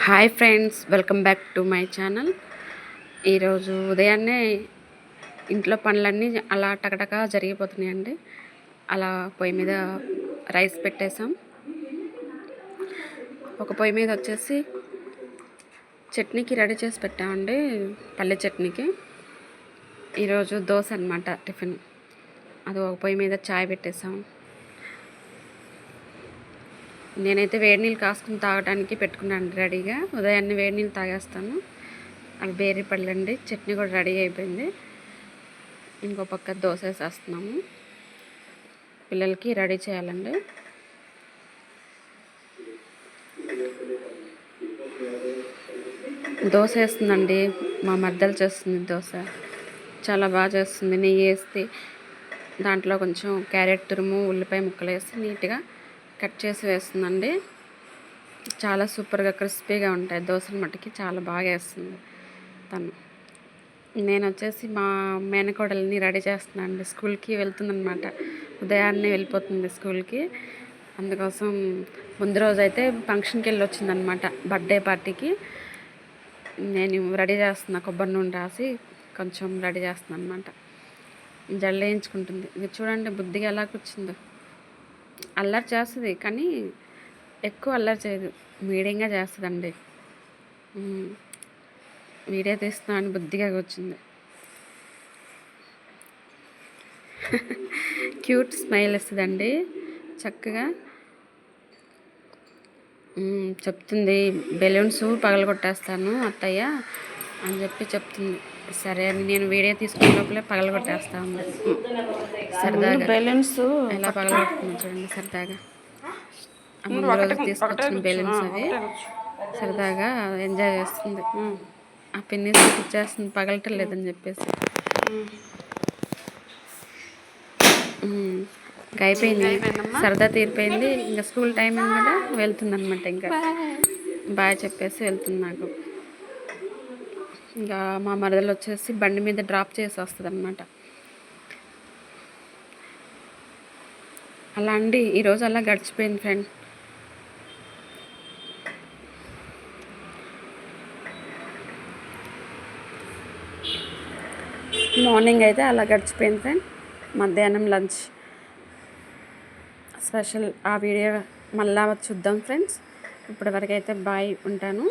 Hi friends, welcome back to my channel. ఈరోజు ఉదయాన్నే ఇంట్లో పనులన్నీ అలా టకటక జరిగిపోతున్నాయండి. అలా పొయ్యి మీద రైస్ పెట్టేసాం. ఒక పొయ్యి మీద వచ్చేసి చట్నీకి రెడీ చేసి పెట్టామండి, పల్లె చట్నీకి. ఈరోజు దోశ అనమాట టిఫిన్. అది ఒక పొయ్యి మీద చాయ్ పెట్టేసాం. నేనైతే వేడి నీళ్ళు కాసుకుని తాగడానికి పెట్టుకున్నాను రెడీగా. ఉదయాన్నే వేడి నీళ్ళు తాగేస్తాను. అవి బేరి పళ్ళండి. చట్నీ కూడా రెడీ అయిపోయింది. ఇంకో పక్క దోశ వేసేస్తున్నాము. పిల్లలకి రెడీ చేయాలండి. దోశ వేస్తుందండి మా మర్దలు, చేస్తుంది దోశ. చాలా బాగా చేస్తుంది. నెయ్యి వేస్తే దాంట్లో కొంచెం క్యారెట్ తురుము, ఉల్లిపాయ ముక్కలు వేసి నీట్గా కట్ చేసి వేస్తుందండి. చాలా సూపర్గా క్రిస్పీగా ఉంటాయి దోశలు. మట్టుకి చాలా బాగా వేస్తుంది తను. నేను వచ్చేసి మా మేనకోడల్ని రెడీ చేస్తున్నాను అండి. స్కూల్కి వెళ్తుందనమాట. ఉదయాన్నే వెళ్ళిపోతుంది స్కూల్కి. అందుకోసం ముందు రోజు అయితే ఫంక్షన్కి వెళ్ళి వచ్చిందనమాట, బర్త్డే పార్టీకి. నేను రెడీ చేస్తున్నా, కొబ్బరి నూనె రాసి కొంచెం రెడీ చేస్తున్నాను అనమాట. జల్లు వేయించుకుంటుంది. ఇది చూడండి బుద్ధిగా ఎలా కూర్చుందో. అల్లరి చేస్తుంది కానీ ఎక్కువ అల్లరి చేయదు, మీడియంగా చేస్తుందండి. వీడియో తీస్తున్నాను, బుద్ధిగా కూర్చుంది. క్యూట్ స్మైల్ ఇస్తుందండి చక్కగా. చెప్తుంది బెలూన్స్ పగలగొట్టేస్తాను అత్తయ్య అని చెప్తుంది. సరే అని నేను వీడియో తీసుకునే లోపలే పగలగొట్టేస్తా ఉంది సరదాగా. బెలూన్స్ ఎలా పగలగొడుతుంది చూడండి సరదాగా. ముందు రోజు తీసుకొచ్చిన బెలూన్స్ అవి సరదాగా ఎంజాయ్ చేస్తుంది. ఆ పిన్ని ఇచ్చేస్తుంది పగలటం లేదని చెప్పేసి. ఇంకా అయిపోయింది, సరదా తీరిపోయింది. ఇంకా స్కూల్ టైమింగ్ కూడా వెళ్తుంది అనమాట. ఇంకా బాగా చెప్పేసి వెళ్తుంది నాకు. ఇంకా మా మరదలు వచ్చేసి బండి మీద డ్రాప్ చేసి వస్తుంది అనమాట. అలా అండి ఈరోజు అలా గడిచిపోయింది ఫ్రెండ్. మార్నింగ్ అయితే అలా గడిచిపోయింది ఫ్రెండ్. మధ్యాహ్నం లంచ్ స్పెషల్. ఆ వీడియో మళ్ళా చూద్దాం ఫ్రెండ్స్. ఇప్పటివరకు అయితే బాయ్, ఉంటాను.